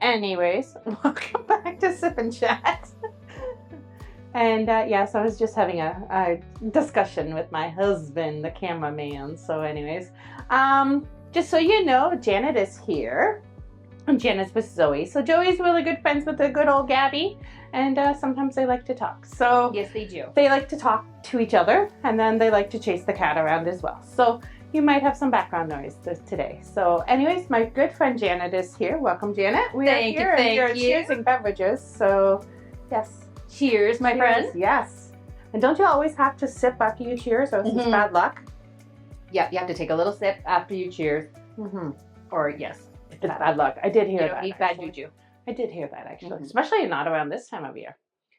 anyways, welcome back to Sip and Chat. And yes, I was just having a discussion with my husband, the cameraman. So anyways, just so you know, Janet is here. And Janet's with Zoe. So Joey's really good friends with the good old Gabby. And sometimes they like to talk. So yes, they do. They like to talk to each other. And then they like to chase the cat around as well. So you might have some background noise today. So anyways, my good friend Janet is here. Welcome, Janet. We Thank you. Thank you. Cheersing beverages. So yes. Cheers, my friend. Yes. And don't you always have to sip after you cheers, or else it's bad luck? Yeah, you have to take a little sip after you cheers. Or yes, it's bad luck. I did hear that. You don't need bad juju. I did hear that actually, especially not around this time of year.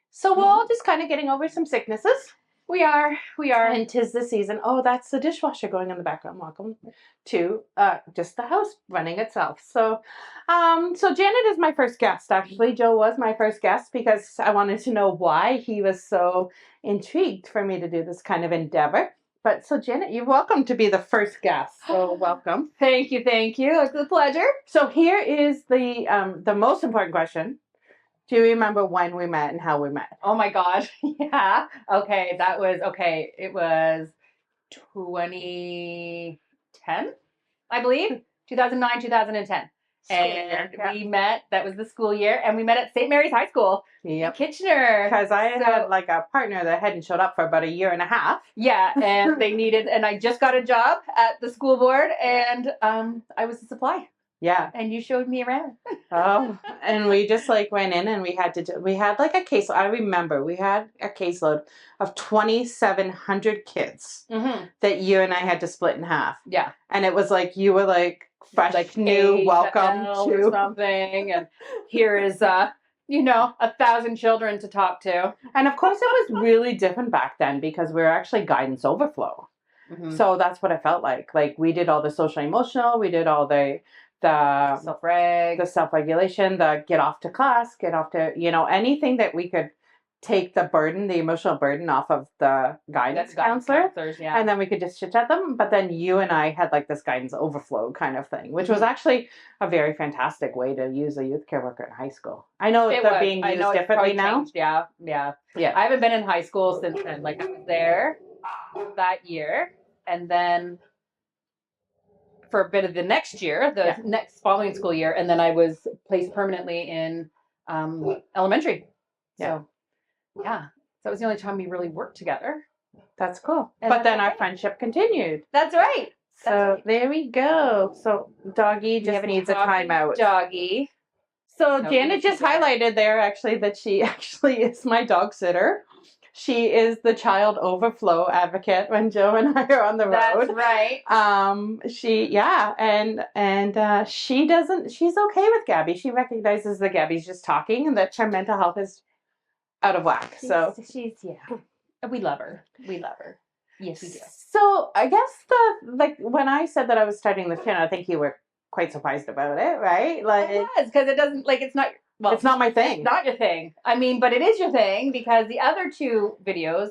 So we're all just kind of getting over some sicknesses. We are. And 'tis the season. Oh, that's the dishwasher going in the background. Welcome to just the house running itself. So, so Janet is my first guest. Actually, Joe was my first guest because I wanted to know why he was so intrigued for me to do this kind of endeavor. But so Janet, you're welcome to be the first guest. So welcome. Thank you. It's a pleasure. So here is the most important question. Do you remember when we met and how we met? Oh my gosh. Yeah. Okay. It was 2010, I believe. 2009, 2010. And we met, that was the school year, and we met at St. Mary's High School in Kitchener. Because I had like a partner that hadn't showed up for about a year and a half. Yeah, and and I just got a job at the school board, and I was the supply. Yeah. And you showed me around. Oh, and we just like went in and we had like a case. I remember we had a caseload of 2,700 kids that you and I had to split in half. Yeah. And it was like, you were like fresh, like new, welcome to something. And here is, 1,000 children to talk to. And of course it was really different back then because we were actually guidance overflow. So that's what I felt like. Like we did all the social emotional, we did all the self-regulation, the get off to class, get off to, anything that we could take the emotional burden off of the guidance counselors, yeah. And then we could just chit chat them. But then you and I had like this guidance overflow kind of thing, which was actually a very fantastic way to use a youth care worker in high school. I know they're being used differently now. Yeah. I haven't been in high school since then. Like I was there that year, and then for a bit of the next year, next following school year, and then I was placed permanently in elementary. So, yeah. That was the only time we really worked together. That's cool. But then our friendship continued. That's right. So there we go. So Doggy just needs a timeout. Doggy. So Janet just highlighted there actually that she actually is my dog sitter. She is the child overflow advocate when Joe and I are on the road. That's right. She's okay with Gabby. She recognizes that Gabby's just talking and that her mental health is out of whack. We love her. Yes, we do. So I guess when I said that I was starting this channel, I think you were quite surprised about it, right? Like it was, because it doesn't, it's not. Well, it's not my thing. It's not your thing. I mean, but it is your thing because the other two videos,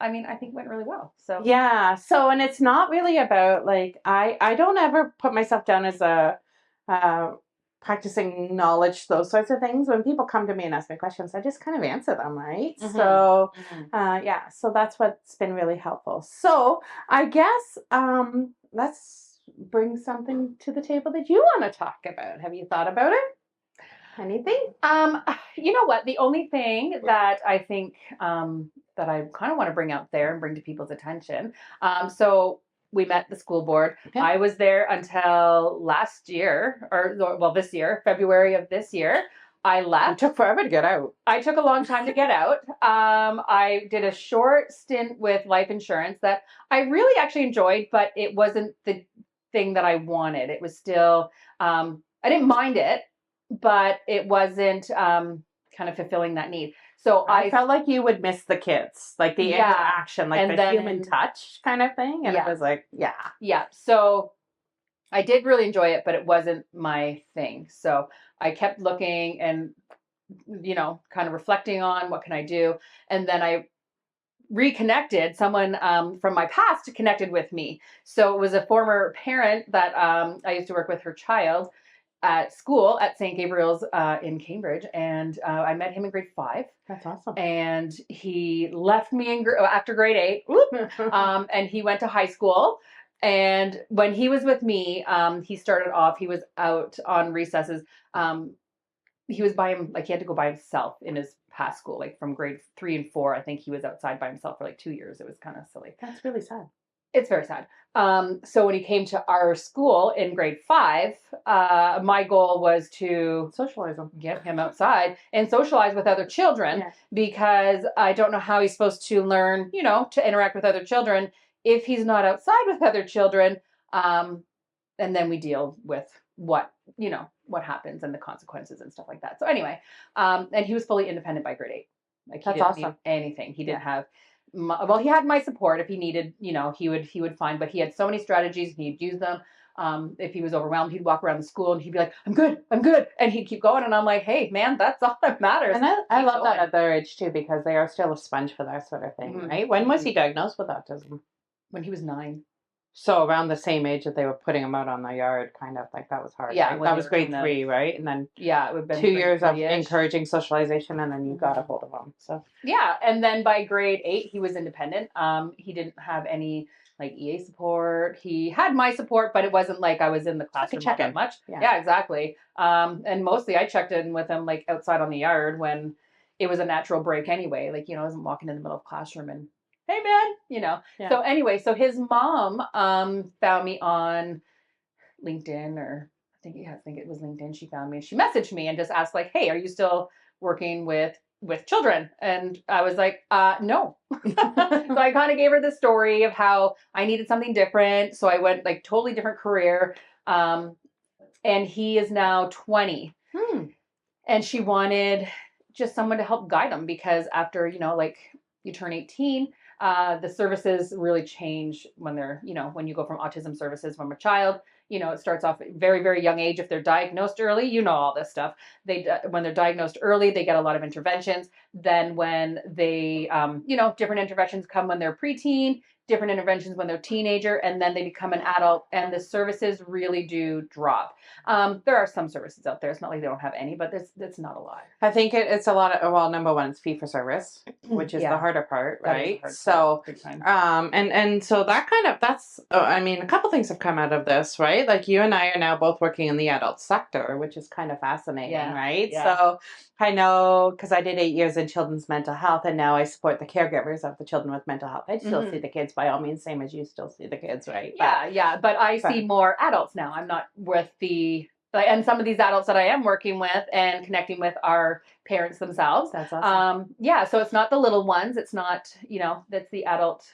I think went really well. So yeah. So, and it's not really about I don't ever put myself down as a practicing knowledge, those sorts of things. When people come to me and ask me questions, I just kind of answer them, right? So, so that's what's been really helpful. So I guess let's bring something to the table that you want to talk about. Have you thought about it? Anything? You know what? The only thing that I think that I kind of want to bring out there and bring to people's attention. So we met the school board. Okay. I was there until last year, this year, February of this year. I left. It took forever to get out. I took a long time to get out. I did a short stint with life insurance that I really actually enjoyed, but it wasn't the thing that I wanted. It was still, I didn't mind it, but it wasn't kind of fulfilling that need. So I felt like you would miss the kids, like the interaction, like the human touch kind of thing. And it was like, Yeah. So I did really enjoy it, but it wasn't my thing. So I kept looking and, kind of reflecting on what can I do. And then I reconnected. Someone from my past connected with me. So it was a former parent that I used to work with her child. at school at St. Gabriel's in Cambridge, and I met him in grade 5. That's awesome. And he left me after grade 8, and he went to high school. And when he was with me, he started off, he was out on recesses. He was by him, like he had to go by himself in his past school, like from grade 3 and 4. I think he was outside by himself for like 2 years. It was kind of silly. That's really sad. It's very sad. So when he came to our school in grade 5, my goal was to Socialize him. get him outside and socialize with other children, because I don't know how he's supposed to learn, to interact with other children if he's not outside with other children. And then we deal with what happens and the consequences and stuff like that. So anyway, and he was fully independent by grade 8. Like he That's didn't awesome. need anything. He didn't have, he had my support if he needed, he would find, but he had so many strategies and he'd use them. If he was overwhelmed, he'd walk around the school and he'd be like, I'm good. And he'd keep going. And I'm like, hey man, that's all that matters. And I love that at their age too, because they are still a sponge for that sort of thing, right? When was he diagnosed with autism? When he was 9. So around the same age that they were putting him out on the yard, kind of like that was hard. Yeah, right? That was grade 3, right? And then it would have been 2 years of encouraging socialization, and then you got a hold of him. So yeah, and then by grade 8, he was independent. He didn't have any like EA support. He had my support, but it wasn't like I was in the classroom that much. Yeah, exactly. And mostly I checked in with him like outside on the yard when it was a natural break anyway. Like, I wasn't walking in the middle of the classroom and, hey man, Yeah. So anyway, so his mom found me on LinkedIn, or I think it was LinkedIn. She found me and she messaged me and just asked like, hey, are you still working with children? And I was like, no. So I kind of gave her the story of how I needed something different. So I went like totally different career. And he is now 20. And she wanted just someone to help guide him, because after, like you turn 18, the services really change when they're, when you go from autism services from a child, it starts off at a very, very young age. If they're diagnosed early, all this stuff. When they're diagnosed early, they get a lot of interventions. Then when they, different interventions come when they're preteen, different interventions when they're teenager, and then they become an adult, and the services really do drop. There are some services out there. It's not like they don't have any, but that's not a lot. I think it's a lot of, well, number one, it's fee for service, which is the harder part, right? So, and so that's, a couple things have come out of this, right? Like you and I are now both working in the adult sector, which is kind of fascinating, right? Yeah. So I know, because I did 8 years in children's mental health, and now I support the caregivers of the children with mental health. I still see the kids by all means, same as you still see the kids, right? But I see more adults now. I'm not with and some of these adults that I am working with and connecting with are parents themselves. That's awesome. So it's not the little ones. It's not, that's the adults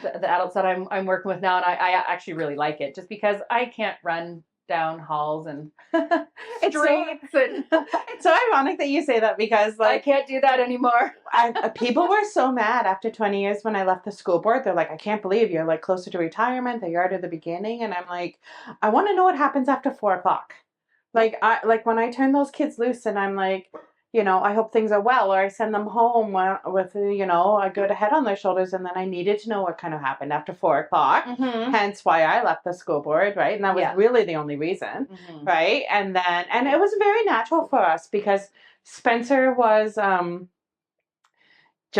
that I'm working with now. And I actually really like it, just because I can't run down halls and streets. It's so ironic that you say that, because I can't do that anymore. People were so mad after 20 years when I left the school board. They're like, I can't believe you're like closer to retirement than you are to the beginning. And I'm like, I want to know what happens after 4 o'clock. Like when I turn those kids loose, and I'm like, I hope things are well, or I send them home with, a good head on their shoulders. And then I needed to know what kind of happened after 4 o'clock. Hence why I left the school board, right? And that was really the only reason, right? And it was very natural for us, because Spencer was, Joe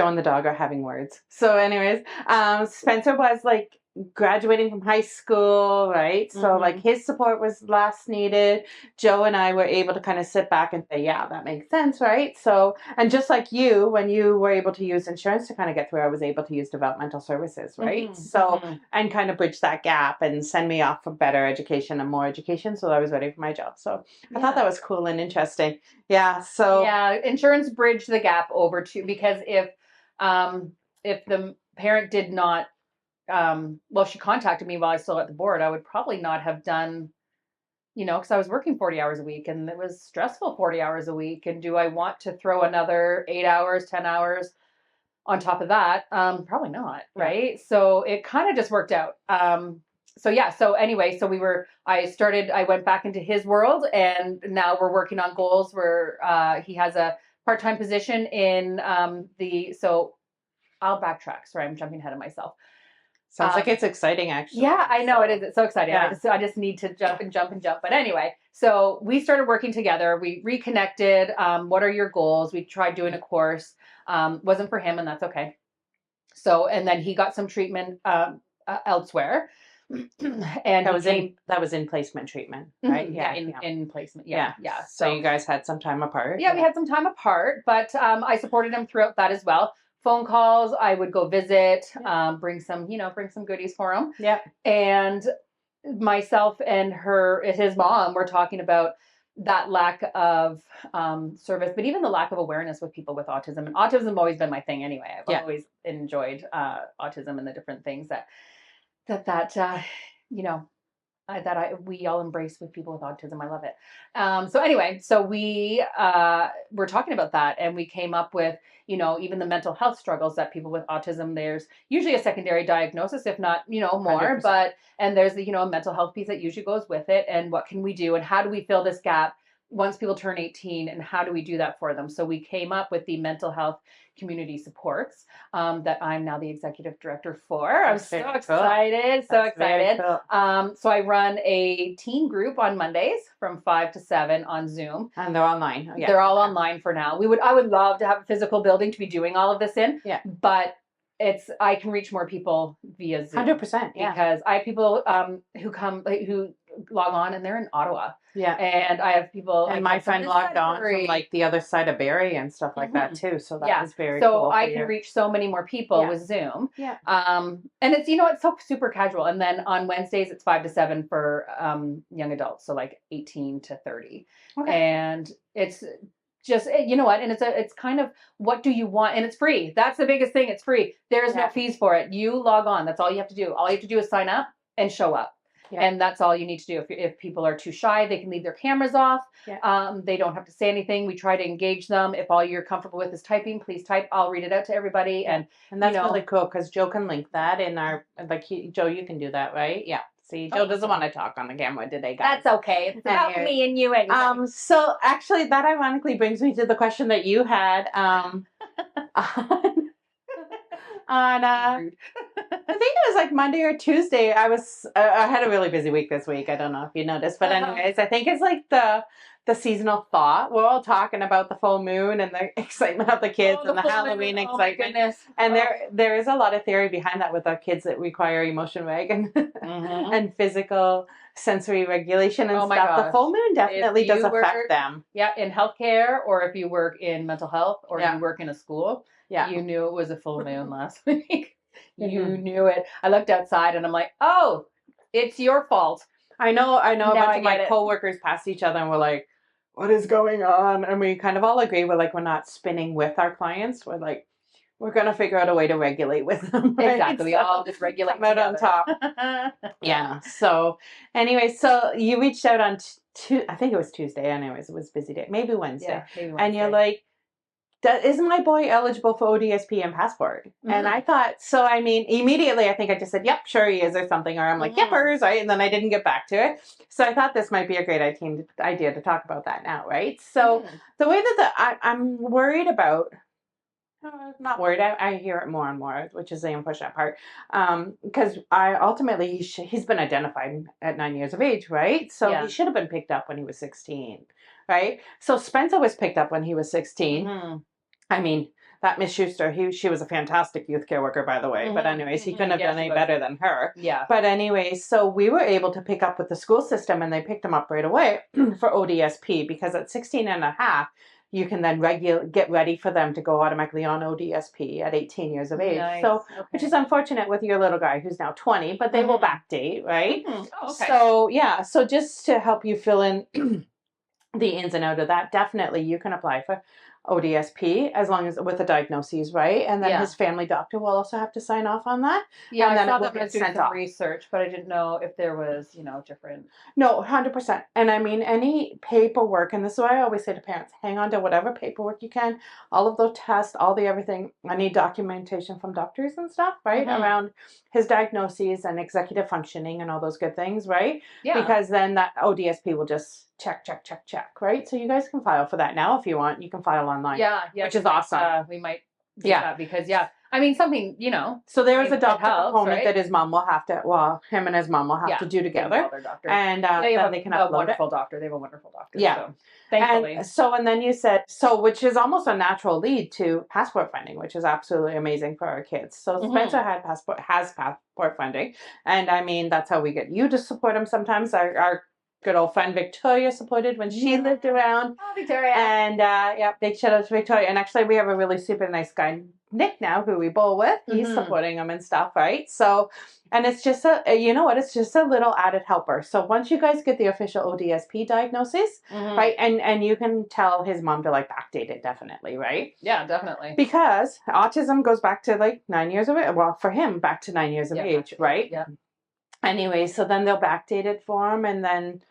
and the dog are having words. So anyways, Spencer was like graduating from high school, right? So like his support was less needed. Joe and I were able to kind of sit back and say, yeah, that makes sense, right? So, and just like you, when you were able to use insurance to kind of get through, I was able to use developmental services, right? So, and kind of bridge that gap and send me off for better education and more education, so I was ready for my job. So I thought that was cool and interesting. Yeah. So insurance bridged the gap over to, because if the parent did not, she contacted me while I was still at the board, I would probably not have done, because I was working 40 hours a week, and it was stressful 40 hours a week. And do I want to throw another 8 hours, 10 hours on top of that? Probably not. Right. So it kind of just worked out. So anyway, I went back into his world, and now we're working on goals where, he has a part-time position in, I'll backtrack. Sorry, I'm jumping ahead of myself. Sounds like it's exciting, actually. Yeah, I know it is. It's so exciting. Yeah. I just need to jump. But anyway, So we started working together. We reconnected. What are your goals? We tried doing a course. Wasn't for him, and that's okay. So, and then he got some treatment elsewhere. And that was in placement treatment, right? In placement. Yeah. So you guys had some time apart. Yeah, we had some time apart, but I supported him throughout that as well. Phone calls, I would go visit, bring some goodies for him. Yeah. And myself and his mom were talking about that lack of service, but even the lack of awareness with people with autism. And autism has always been my thing anyway. I've always enjoyed autism and the different things that we all embrace with people with autism. I love it. So anyway, so we were talking about that, and we came up with, even the mental health struggles that people with autism, there's usually a secondary diagnosis, if not, more, 100%. and there's the, mental health piece that usually goes with it. And what can we do? And how do we fill this gap once people turn 18, and how do we do that for them? So we came up with the mental health community supports that I'm now the executive director for. I'm so excited. Cool. So I run a teen group on Mondays from 5 to 7 on Zoom. And they're online. Yeah. They're all online for now. I would love to have a physical building to be doing all of this in. Yeah. But I can reach more people via Zoom. 100%. Yeah. Because I have people who log on, and they're in Ottawa. Yeah. And I have people. And my friend logged on from like the other side of Barrie and stuff like that too. So that was very cool. So I can reach so many more people with Zoom. Yeah. And it's, it's so super casual. And then on Wednesdays, it's 5 to 7 for young adults. So like 18 to 30. Okay. And it's just, you know what? And it's kind of, what do you want? And it's free. That's the biggest thing. It's free. There is no fees for it. You log on. That's all you have to do. All you have to do is sign up and show up. Yeah. And that's all you need to do. If people are too shy, they can leave their cameras off. Yeah. They don't have to say anything. We try to engage them. If all you're comfortable with is typing, please type. I'll read it out to everybody. Yeah. And that's really cool, because Joe can link that in our, Joe, you can do that, right? Yeah. See, Joe doesn't want to talk on the camera today, guys. That's okay. It's about me and you anyway. So actually, that ironically brings me to the question that you had on I think it was like Monday or Tuesday. I had a really busy week this week. I don't know if you noticed, but anyways, I think it's like the seasonal thought. We're all talking about the full moon and the excitement of the kids and the Halloween excitement. And there is a lot of theory behind that with our kids that require emotion reg and and physical sensory regulation and stuff. Gosh. The full moon definitely does affect them. Yeah, in healthcare, or if you work in mental health, or if you work in a school. Yeah, you knew it was a full moon last week. You knew it. I looked outside and I'm like, oh, it's your fault. I know. A bunch of my coworkers passed each other and we're like, what is going on? And we kind of all agree we're not spinning with our clients. We're like, we're going to figure out a way to regulate with them. Right? Exactly. We all just regulate out on top. Yeah. So anyway, so you reached out on I think it was Tuesday. Anyways, it was a busy day. Maybe Wednesday. Yeah, maybe Wednesday. And you're like, isn't my boy eligible for ODSP and passport? And I thought, so I mean, immediately I think I just said, yep, sure he is, or something. Or I'm like, yippers, right? And then I didn't get back to it. So I thought this might be a great idea to talk about that now, right? So the way that I'm worried about, not worried, I hear it more and more, which is the unfortunate part. Because ultimately, he's been identified at 9 years of age, right? So he should have been picked up when he was 16, right? So Spencer was picked up when he was 16. I mean, that Miss Schuster, she was a fantastic youth care worker, by the way. But anyways, he couldn't have done any better than her. Yeah. But anyways, so we were able to pick up with the school system, and they picked him up right away for ODSP, because at 16 and a half, you can then get ready for them to go automatically on ODSP at 18 years of age. Nice. So, which is unfortunate with your little guy who's now 20, but they will backdate, right? Oh, okay. So, yeah. So just to help you fill in the ins and outs of that, definitely you can apply for ODSP as long as with the diagnoses, right? And then his family doctor will also have to sign off on that. Yeah, and I then saw it will that get doing sent some off. research, but I didn't know if there was, different. No, 100%. And I mean, any paperwork, and this is why I always say to parents, hang on to whatever paperwork you can, all of those tests, all the everything. I need documentation from doctors and stuff, right? Around his diagnoses and executive functioning and all those good things, right? Yeah. Because then that ODSP will just check, right? So you guys can file for that now if you want. You can file online. Yeah. Which is awesome. We might Yeah, because I mean something, you know. So there is a it doctor helps, component right? that his mom will have to, well, him and his mom will have to do They together. call their doctor. And they then have they can a upload it. wonderful doctor. They have a wonderful doctor. Yeah. So, thankfully. And then you said, so which is almost a natural lead to passport funding, which is absolutely amazing for our kids. So Spencer has passport funding. And I mean, that's how we get you to support him sometimes. Our good old friend Victoria supported when she lived around. Oh, Victoria. And big shout out to Victoria. And actually we have a really super nice guy, Nick, now, who we bowl with. He's supporting him and stuff, right? So, and it's just you know what, it's just a little added helper. So once you guys get the official ODSP diagnosis, right, and you can tell his mom to like backdate it, definitely, right? Yeah, definitely. Because autism goes back to like 9 years of age. Well, for him, back to 9 years of age, right? Yeah. Anyway, so then they'll backdate it for him, and then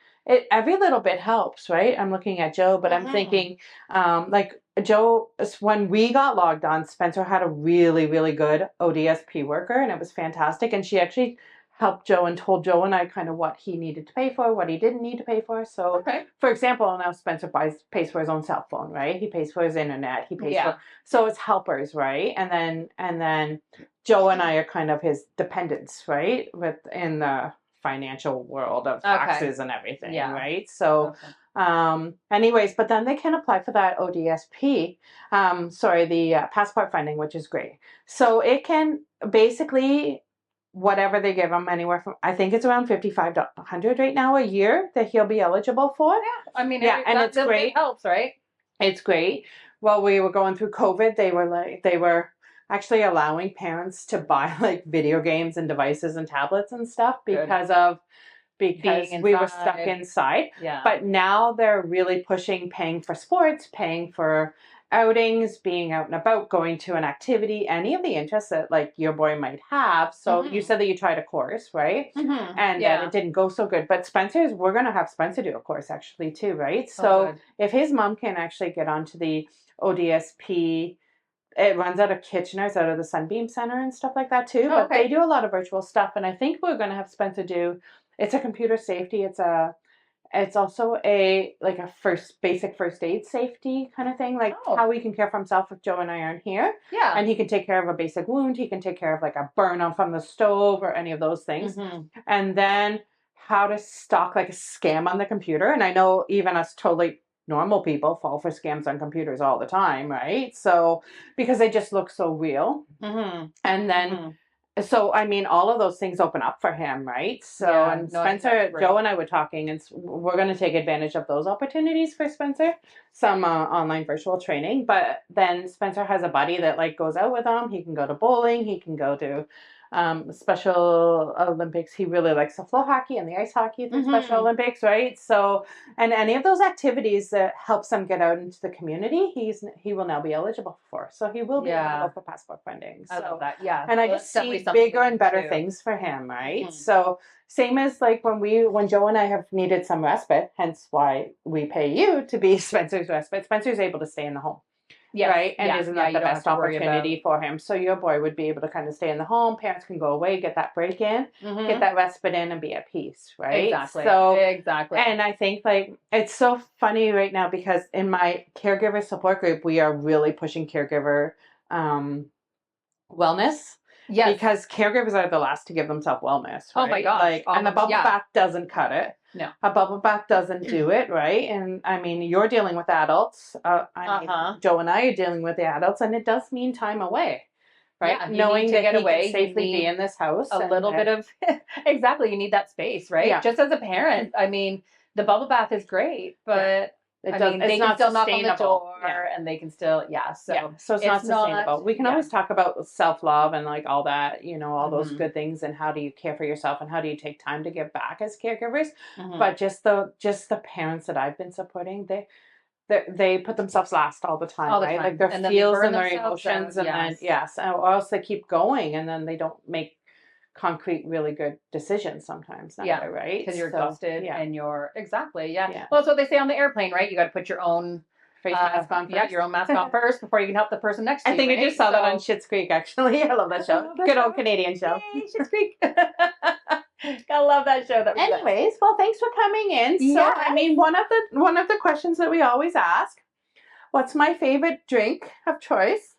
every little bit helps, right? I'm looking at Joe, but I'm thinking, like Joe, when we got logged on, Spencer had a really, really good ODSP worker, and it was fantastic. And she actually helped Joe and told Joe and I kind of what he needed to pay for, what he didn't need to pay for. So, for example, now Spencer pays for his own cell phone, right? He pays for his internet. He pays for, so it's helpers, right? And then Joe and I are kind of his dependents, right? In the financial world of taxes and everything, right? So, anyways, but then they can apply for that ODSP, the passport funding, which is great. So it can basically, whatever they give him, anywhere from, I think it's around $5,500 to $100 right now a year that he'll be eligible for. Yeah, I mean, and it's great. It helps, right? It's great. While we were going through COVID, they were actually allowing parents to buy like video games and devices and tablets and stuff because we were stuck inside. Yeah. But now they're really pushing paying for sports, paying for outings, being out and about, going to an activity, any of the interests that like your boy might have. So you said that you tried a course, right? And that it didn't go so good. But we're going to have Spencer do a course actually too, right? So if his mom can actually get onto the ODSP, it runs out of Kitchener's, out of the Sunbeam Center and stuff like that too. But they do a lot of virtual stuff. And I think we're going to have Spencer it's a computer safety. It's also a basic first aid safety kind of thing, like how he can care for himself if Joe and I aren't here. Yeah. And he can take care of a basic wound. He can take care of like a burn on from the stove or any of those things. And then how to stalk like a scam on the computer. And I know even us totally normal people fall for scams on computers all the time, right? So because they just look so real. And then so, I mean, all of those things open up for him, right? So, and Spencer, Joe and I were talking, and we're going to take advantage of those opportunities for Spencer, some online virtual training. But then Spencer has a buddy that like goes out with him. He can go to bowling. He can go to Special Olympics. He really likes the floor hockey and the ice hockey at the Special Olympics, right? So, and any of those activities that helps him get out into the community, he will now be eligible for. So he will be eligible for passport funding. So, I love that. Yeah. And I just see bigger and better things for him, right? So same as like when Joe and I have needed some respite, hence why we pay you to be Spencer's respite. Spencer's able to stay in the home. Yeah. Right. And isn't that the best opportunity for him? So your boy would be able to kind of stay in the home. Parents can go away, get that break in, get that respite in, and be at peace. Right. Exactly. So exactly. And I think like it's so funny right now because in my caregiver support group, we are really pushing caregiver wellness. Yes. Because caregivers are the last to give themselves wellness. Right? Oh my gosh. Like, and a bubble bath doesn't cut it. No. A bubble bath doesn't do it, right? And I mean, you're dealing with adults. I mean, Joe and I are dealing with the adults, and it does mean time away, right? Yeah, knowing that get he away, can safely be in this house. A little bit of, exactly, you need that space, right? Yeah. Just as a parent, I mean, the bubble bath is great, but... they can still knock on the door and they can still, so it's not sustainable. We can always talk about self-love and like all that, you know, all those good things and how do you care for yourself and how do you take time to give back as caregivers. But just the parents that I've been supporting, they put themselves last all the time, right? Like their feels and their emotions and then, or else they keep going and then they don't make concrete, really good decisions sometimes. Neither, right? Because you're exhausted and you're Well, that's what they say on the airplane, right? You got to put your own face mask on first. Yeah, your own mask on first before you can help the person next to you. I think I just saw that on Schitt's Creek, actually. I love that show. Good old Canadian show. Yay, Schitt's Creek. Gotta love that show. Anyways, well, thanks for coming in. So, I mean, one of the questions that we always ask, what's my favorite drink of choice?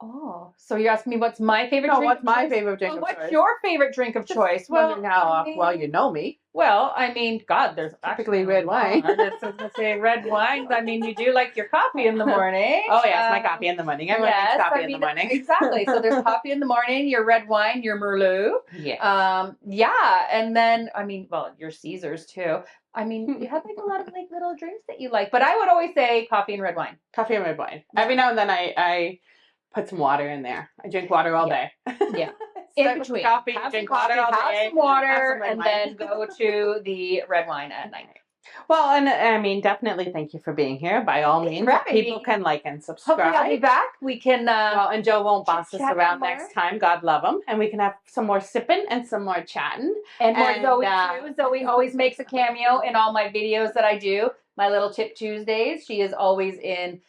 Oh, so you're asking me what's my favorite No, drink? what's of my choice? favorite drink Well, of what's choice? your favorite drink of choice? Wondering how I mean, well you know me. Well, I mean, God, there's Typically actually red wine. I was going to say red wines. I mean, you do like your coffee in the morning. Oh yes, my coffee in the morning. Everyone Yes, needs coffee I in the mean, morning. exactly. So there's coffee in the morning, your red wine, your Merlot. Yeah. Yeah, and then I mean, well, your Caesars too. I mean, you have like a lot of like little drinks that you like, but I would always say coffee and red wine. Coffee and red wine. Yeah. Every now and then I put some water in there. I drink water all day. Yeah. In In between, coffee, have drink some coffee, water all have day. some water, have some red and wine. then go to the red wine at night. Well, and I mean, definitely thank you for being here. By all means, people can like and subscribe. Hopefully, I'll be back. We can. Well, and Joe won't boss us chat around more. next time. God love him, and we can have some more sipping and some more chatting. And more And, Zoe too. Zoe always makes a cameo in all my videos that I do. My little Tip Tuesdays. She is always in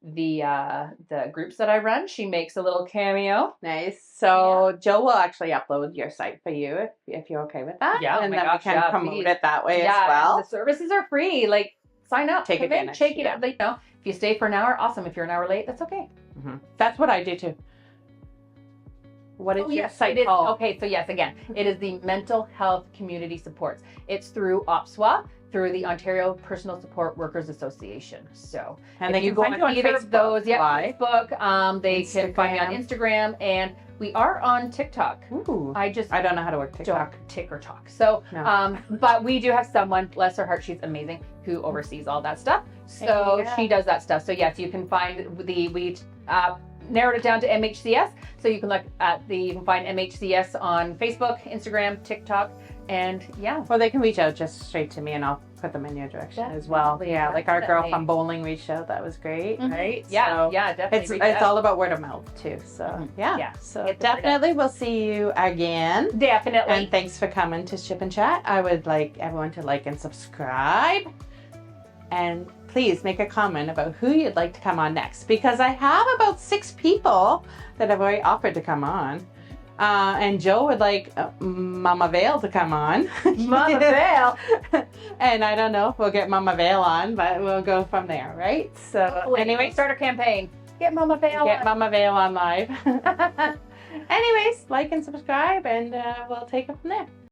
the groups that I run. She makes a little cameo. Nice. So Joe will actually upload your site for you if you're okay with that. Yeah, and my then gosh, we can promote it that way as well. And the services are free. Like sign up, Take come in, advantage. check it out. Like, you know, if you stay for an hour, awesome. If you're an hour late, that's okay. Mm-hmm. That's what I do too. What is your site it is, called? Okay, so yes, again, it is the Mental Health Community Supports. It's through OPSWA, through the Ontario Personal Support Workers Association. So, and they you can go find you on either Facebook, of those, Facebook. They Instagram. can find me on Instagram, and we are on TikTok. Ooh. I don't know how to work TikTok. Don't tick or talk. So, No. but we do have someone, bless her heart, she's amazing, who oversees all that stuff. So she does that stuff. So yes, you can find we narrowed it down to MHCS. So you can look at you can find MHCS on Facebook, Instagram, TikTok, and yeah. Or they can reach out just straight to me and I'll put them in your direction as well. Yeah, like our girl from bowling reached out. That was great, right? Yeah, so yeah, definitely. It's all about word of mouth too. So yeah. So definitely we'll see you again. Definitely. And thanks for coming to Chip and Chat. I would like everyone to like and subscribe. And please make a comment about who you'd like to come on next, because I have about 6 people that have already offered to come on. And Joe would like Mama Vale to come on. Mama Vale. And I don't know if we'll get Mama Vale on, but we'll go from there, right? So anyway, start a campaign. Get Mama Vale Get Mama Vale on live. Anyways, like and subscribe, and we'll take it from there.